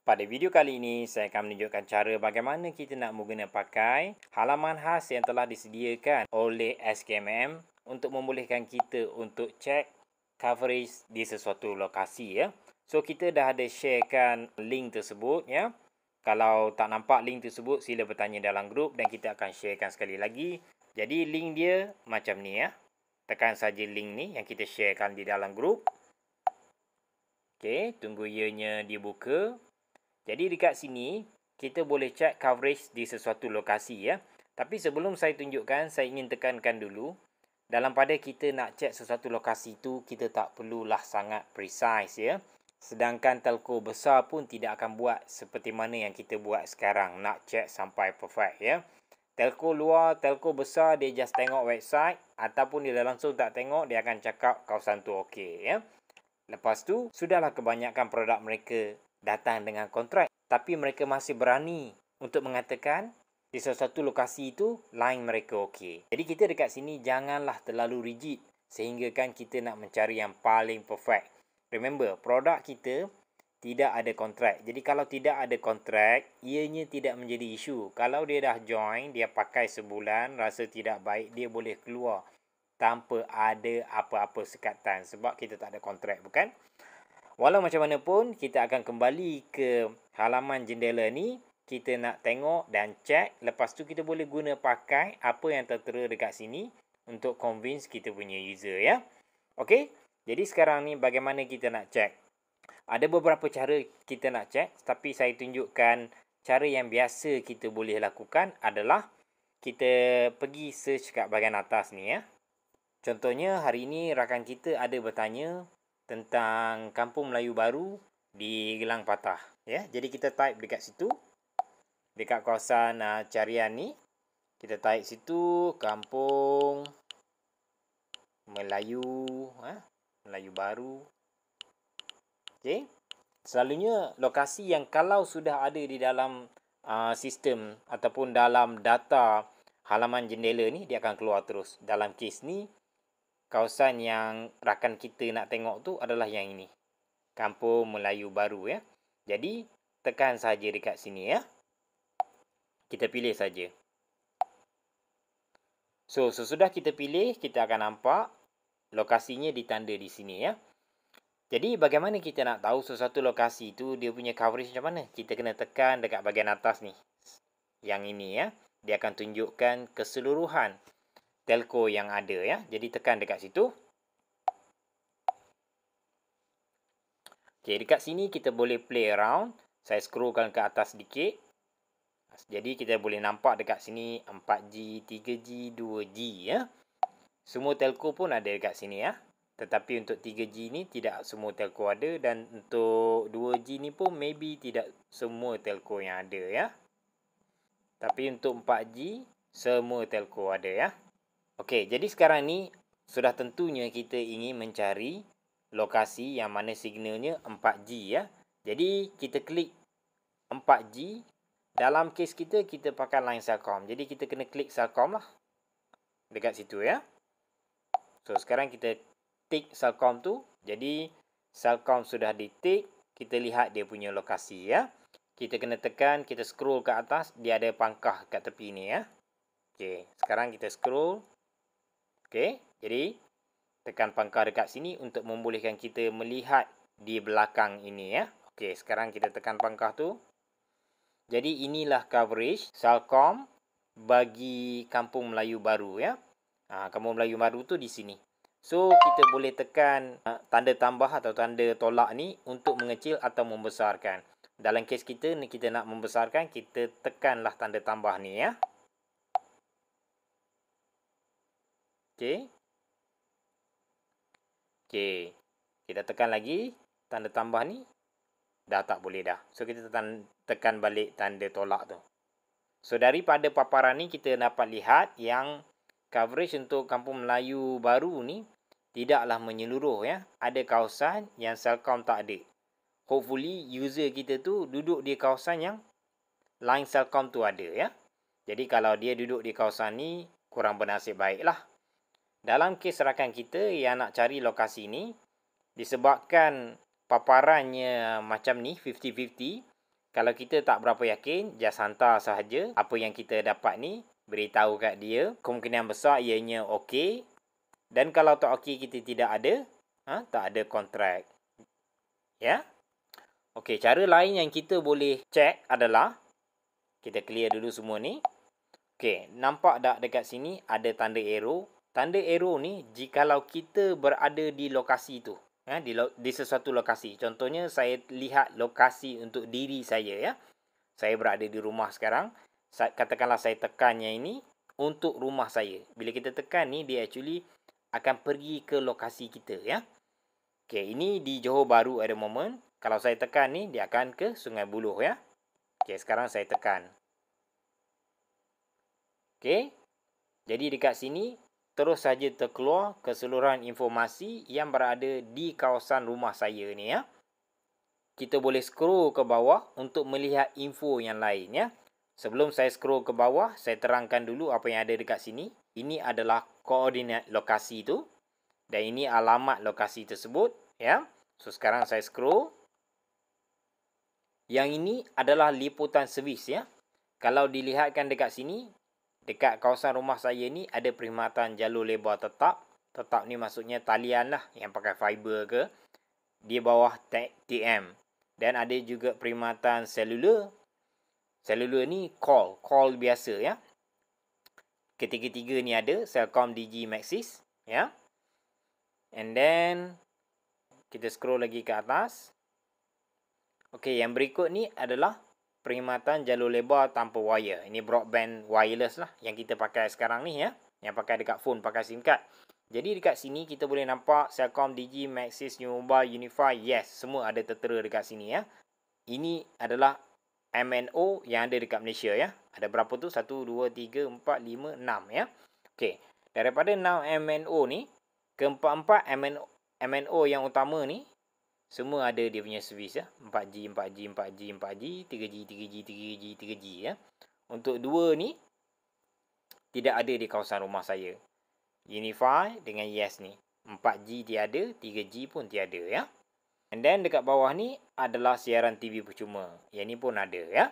Pada video kali ini, saya akan menunjukkan cara bagaimana kita nak menggunakan pakai halaman khas yang telah disediakan oleh SKMM untuk membolehkan kita untuk cek coverage di sesuatu lokasi ya. So kita dah ada sharekan link tersebut ya. Kalau tak nampak link tersebut, sila bertanya dalam grup dan kita akan sharekan sekali lagi. Jadi link dia macam ni ya. Tekan saja link ni yang kita sharekan di dalam grup. Okey, tunggu ianya dibuka. Jadi dekat sini, kita boleh check coverage di sesuatu lokasi ya. Tapi sebelum saya tunjukkan, saya ingin tekankan dulu. Dalam pada kita nak check sesuatu lokasi tu, kita tak perlulah sangat precise ya. Sedangkan telco besar pun tidak akan buat seperti mana yang kita buat sekarang. Nak check sampai perfect ya. Telco luar, telco besar, dia just tengok website. Ataupun dia langsung tak tengok, dia akan cakap kawasan tu okey ya. Lepas tu, sudahlah kebanyakan produk mereka datang dengan kontrak. Tapi mereka masih berani untuk mengatakan di sesuatu lokasi itu line mereka okey. Jadi kita dekat sini janganlah terlalu rigid sehingga kan kita nak mencari yang paling perfect. Remember, produk kita tidak ada kontrak. Jadi kalau tidak ada kontrak, ianya tidak menjadi isu. Kalau dia dah join, dia pakai sebulan, rasa tidak baik, dia boleh keluar tanpa ada apa-apa sekatan sebab kita tak ada kontrak, bukan? Walau macam mana pun, kita akan kembali ke halaman jendela ni. Kita nak tengok dan check. Lepas tu kita boleh guna pakai apa yang tertera dekat sini untuk convince kita punya user ya. Okey, jadi sekarang ni bagaimana kita nak check? Ada beberapa cara kita nak check, tapi saya tunjukkan cara yang biasa kita boleh lakukan adalah kita pergi search kat bahagian atas ni ya. Contohnya hari ini rakan kita ada bertanya tentang Kampung Melayu Baru di Gelang Patah ya. Jadi kita type dekat situ, dekat kawasan carian ni, kita type situ Kampung Melayu Melayu Baru. Okey. Selalunya lokasi yang kalau sudah ada di dalam sistem ataupun dalam data halaman jendela ni, dia akan keluar terus. Dalam kes ni, kawasan yang rakan kita nak tengok tu adalah yang ini. Kampung Melayu Baru ya. Jadi, tekan saja dekat sini ya. Kita pilih saja. So, sesudah kita pilih, kita akan nampak lokasinya ditanda di sini ya. Jadi, bagaimana kita nak tahu sesuatu lokasi tu dia punya coverage macam mana? Kita kena tekan dekat bahagian atas ni. Yang ini ya. Dia akan tunjukkan keseluruhan telco yang ada ya. Jadi tekan dekat situ. Okey, dekat sini kita boleh play around. Saya scrollkan ke atas sedikit. Jadi kita boleh nampak dekat sini 4G, 3G, 2G ya. Semua telco pun ada dekat sini ya. Tetapi untuk 3G ni tidak semua telco ada dan untuk 2G ni pun maybe tidak semua telco yang ada ya. Tapi untuk 4G semua telco ada ya. Okey, jadi sekarang ni sudah tentunya kita ingin mencari lokasi yang mana signalnya 4G ya. Jadi kita klik 4G. Dalam kes kita, kita pakai line Celcom. Jadi kita kena klik Celcom lah. Dekat situ ya. So sekarang kita tick Celcom tu. Jadi Celcom sudah di-tick. Kita lihat dia punya lokasi ya. Kita kena tekan, kita scroll ke atas. Dia ada pangkah kat tepi ni ya. Okey, sekarang kita scroll. Okey, jadi tekan pangkah dekat sini untuk membolehkan kita melihat di belakang ini ya. Okey, sekarang kita tekan pangkah tu. Jadi inilah coverage Celcom bagi Kampung Melayu Baru ya. Kampung Melayu Baru tu di sini. So kita boleh tekan tanda tambah atau tanda tolak ni untuk mengecil atau membesarkan. Dalam kes kita ni kita nak membesarkan, kita tekanlah tanda tambah ni ya. Okey. Okey. Kita tekan lagi tanda tambah ni. Dah tak boleh dah. So kita tekan balik tanda tolak tu. So daripada paparan ni kita dapat lihat yang coverage untuk Kampung Melayu Baru ni tidaklah menyeluruh ya. Ada kawasan yang Celcom tak ada. Hopefully user kita tu duduk di kawasan yang line Celcom tu ada ya. Jadi kalau dia duduk di kawasan ni kurang bernasib baiklah. Dalam kes rakan kita yang nak cari lokasi ni, disebabkan paparannya macam ni 50-50, Kalau kita tak berapa yakin, just hantar sahaja apa yang kita dapat ni, beritahu kat dia. Kemungkinan besar ianya okey. Dan kalau tak okey, kita tidak ada, tak ada kontrak. Ya. Okey, cara lain yang kita boleh check adalah, kita clear dulu semua ni. Okey, nampak tak dekat sini ada tanda arrow? Tanda arrow ni jikalau kita berada di lokasi tu. Di sesuatu lokasi. Contohnya saya lihat lokasi untuk diri saya ya. Saya berada di rumah sekarang. Katakanlah saya tekannya ini untuk rumah saya. Bila kita tekan ni, dia actually akan pergi ke lokasi kita ya. Okey, ini di Johor Bahru ada moment. Kalau saya tekan ni, dia akan ke Sungai Buloh ya. Okey, sekarang saya tekan. Okey. Jadi dekat sini terus saja terkeluar keseluruhan informasi yang berada di kawasan rumah saya ni ya. Kita boleh scroll ke bawah untuk melihat info yang lain ya. Sebelum saya scroll ke bawah, saya terangkan dulu apa yang ada dekat sini. Ini adalah koordinat lokasi tu dan ini alamat lokasi tersebut ya. So sekarang saya scroll. Yang ini adalah liputan servis ya. Kalau dilihatkan dekat sini, dekat kawasan rumah saya ni ada perkhidmatan jalur lebar tetap. Tetap ni maksudnya talian lah yang pakai fiber ke. Di bawah TM. Dan ada juga perkhidmatan selular. Selular ni call biasa ya. Ketiga-tiga ni ada Celcom, Digi, Maxis ya. And then kita scroll lagi ke atas. Okey, yang berikut ni adalah perkhidmatan jalur lebar tanpa wire. Ini broadband wireless lah yang kita pakai sekarang ni ya. Yang pakai dekat phone, pakai SIM card. Jadi dekat sini kita boleh nampak Celcom, Digi, Maxis, New Mobile, Unify. Yes, semua ada tertera dekat sini ya. Ini adalah MNO yang ada dekat Malaysia ya. Ada berapa tu? 1, 2, 3, 4, 5, 6 ya. Okey. Daripada 6 MNO ni, keempat-empat MNO yang utama ni, semua ada dia punya servis ya. 4G, 4G, 4G, 4G, 3G, 3G, 3G, 3G ya. Untuk dua ni, tidak ada di kawasan rumah saya. Unify dengan Yes ni. 4G tiada, 3G pun tiada ya. And then dekat bawah ni adalah siaran TV percuma. Yang ni pun ada ya.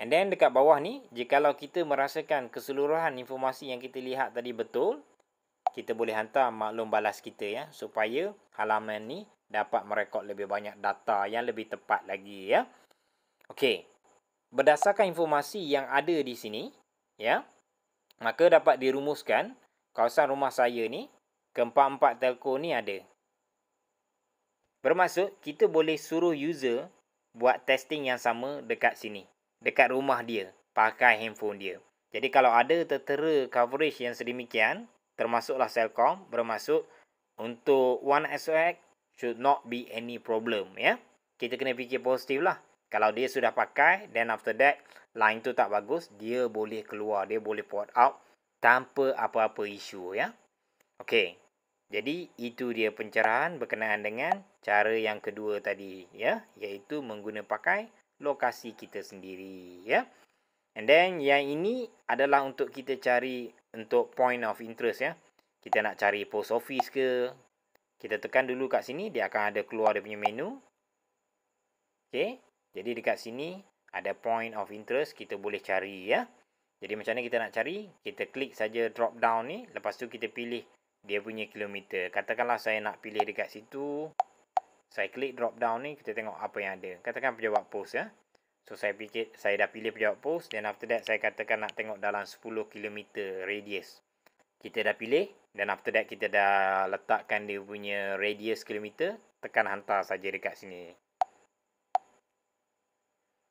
And then dekat bawah ni, jikalau kita merasakan keseluruhan informasi yang kita lihat tadi betul, kita boleh hantar maklum balas kita ya. Supaya halaman ni dapat merekod lebih banyak data yang lebih tepat lagi ya. Okey. Berdasarkan informasi yang ada di sini ya, maka dapat dirumuskan kawasan rumah saya ni, keempat-empat telco ni ada. Bermaksud kita boleh suruh user buat testing yang sama dekat sini. Dekat rumah dia. Pakai handphone dia. Jadi kalau ada tertera coverage yang sedemikian, termasuklah Celcom, bermaksud untuk One SOX should not be any problem ya. Kita kena fikir positif lah. Kalau dia sudah pakai, then after that line tu tak bagus, dia boleh keluar, dia boleh port out tanpa apa-apa isu ya. Okey. Jadi itu dia pencerahan berkenaan dengan cara yang kedua tadi ya, iaitu mengguna pakai lokasi kita sendiri ya. And then yang ini adalah untuk kita cari untuk point of interest ya. Kita nak cari post office ke, kita tekan dulu kat sini, dia akan ada keluar dia punya menu. Okey. Jadi dekat sini ada point of interest, kita boleh cari ya. Jadi macam mana kita nak cari? Kita klik saja drop down ni, lepas tu kita pilih dia punya kilometer. Katakanlah saya nak pilih dekat situ. Saya klik drop down ni, kita tengok apa yang ada. Katakan pejabat pos ya. So saya dah pilih pejabat pos, then after that saya katakan nak tengok dalam 10 km radius. Kita dah pilih, dan after that kita dah letakkan dia punya radius kilometer, tekan hantar saja dekat sini.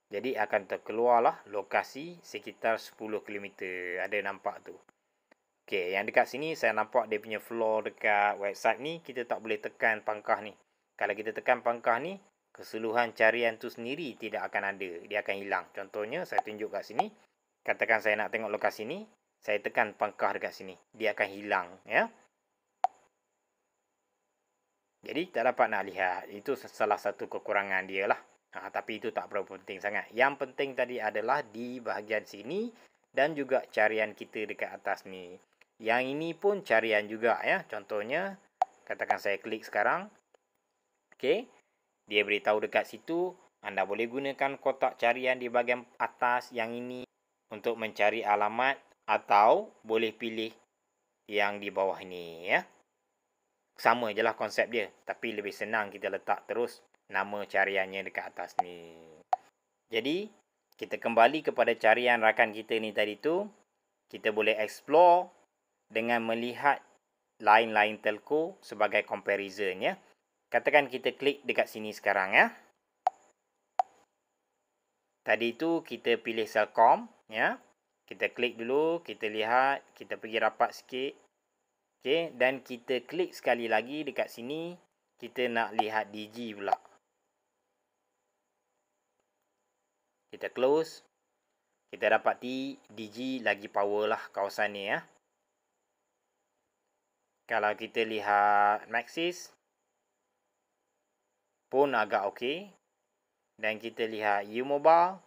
Jadi akan terkeluarlah lokasi sekitar 10 km. Ada nampak tu. Okey, yang dekat sini saya nampak dia punya floor dekat website ni, kita tak boleh tekan pangkah ni. Kalau kita tekan pangkah ni, keseluruhan carian tu sendiri tidak akan ada. Dia akan hilang. Contohnya, saya tunjuk kat sini. Katakan saya nak tengok lokasi ni, saya tekan pangkah dekat sini. Dia akan hilang. Ya. Jadi, tak dapat nak lihat. Itu salah satu kekurangan dia lah. Tapi itu tak berapa penting sangat. Yang penting tadi adalah di bahagian sini dan juga carian kita dekat atas ni. Yang ini pun carian juga ya. Contohnya, katakan saya klik sekarang. Okey. Dia beritahu dekat situ Anda boleh gunakan kotak carian di bahagian atas yang ini untuk mencari alamat atau boleh pilih yang di bawah ni ya. Sama je lah konsep dia, tapi lebih senang kita letak terus nama cariannya dekat atas ni. Jadi, kita kembali kepada carian rakan kita ni tadi tu. Kita boleh explore dengan melihat lain-lain telco sebagai comparison ya. Katakan kita klik dekat sini sekarang ya. Tadi tu kita pilih Celcom ya. Kita klik dulu, kita lihat, kita pergi rapat sikit. Okey, dan kita klik sekali lagi dekat sini, kita nak lihat Digi pula. Kita close. Kita dapati Digi lagi power lah kawasan ni ya. Kalau kita lihat Maxis pun agak okey. Dan kita lihat U-Mobile.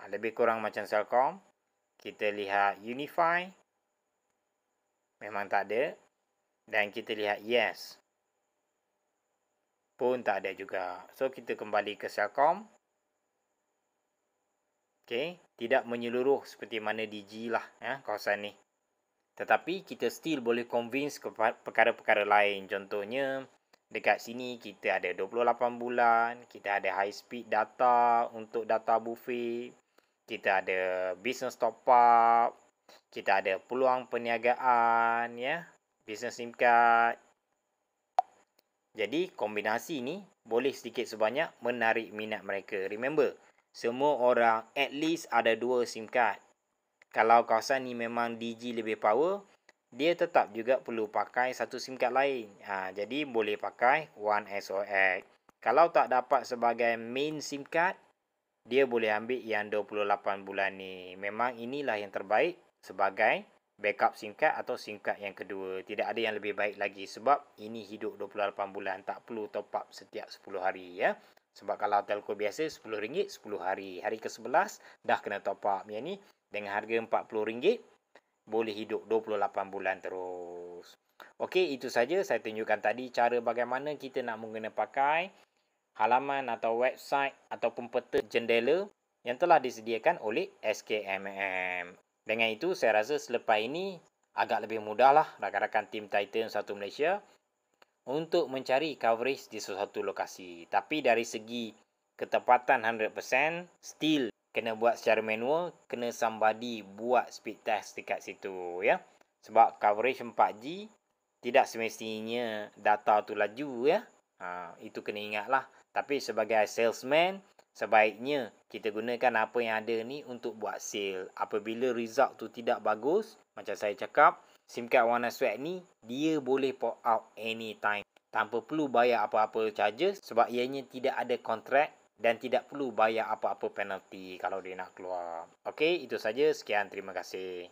Lebih kurang macam Celcom. Kita lihat Unify. Memang tak ada. Dan kita lihat Yes. Pun tak ada juga. So, kita kembali ke Celcom. Okay. Tidak menyeluruh seperti mana Digi lah ya, kawasan ni. Tetapi kita still boleh convince perkara-perkara lain. Contohnya, dekat sini kita ada 28 bulan. Kita ada high speed data untuk data buffet. Kita ada business top up. Kita ada peluang perniagaan ya. Business SIM card. Jadi kombinasi ni boleh sedikit sebanyak menarik minat mereka. Remember, semua orang at least ada 2 SIM card. Kalau kawasan ni memang Digi lebih power, dia tetap juga perlu pakai satu SIM card lain. Jadi boleh pakai One SOX. Kalau tak dapat sebagai main SIM card, dia boleh ambil yang 28 bulan ni. Memang inilah yang terbaik sebagai backup SIM card atau SIM card yang kedua. Tidak ada yang lebih baik lagi sebab ini hidup 28 bulan. Tak perlu top up setiap 10 hari ya. Sebab kalau telco biasa RM10, 10 hari. Hari ke-11 dah kena top up. Yang ni dengan harga RM40 boleh hidup 28 bulan terus. Okey, itu saja saya tunjukkan tadi cara bagaimana kita nak mengguna pakai halaman atau website ataupun peta jendela yang telah disediakan oleh SKMM. Dengan itu, saya rasa selepas ini agak lebih mudahlah rakan-rakan tim Titan 1 Malaysia untuk mencari coverage di sesuatu lokasi. Tapi dari segi ketepatan 100%, still kena buat secara manual, kena somebody buat speed test dekat situ ya. Sebab coverage 4G tidak semestinya data tu laju ya. Itu kena ingatlah. Tapi sebagai salesman, sebaiknya kita gunakan apa yang ada ni untuk buat sale. Apabila result tu tidak bagus, macam saya cakap, SIM card One SOX ni dia boleh pop out anytime tanpa perlu bayar apa-apa charges sebab ianya tidak ada kontrak dan tidak perlu bayar apa-apa penalty kalau dia nak keluar. Okey, itu saja. Sekian, terima kasih.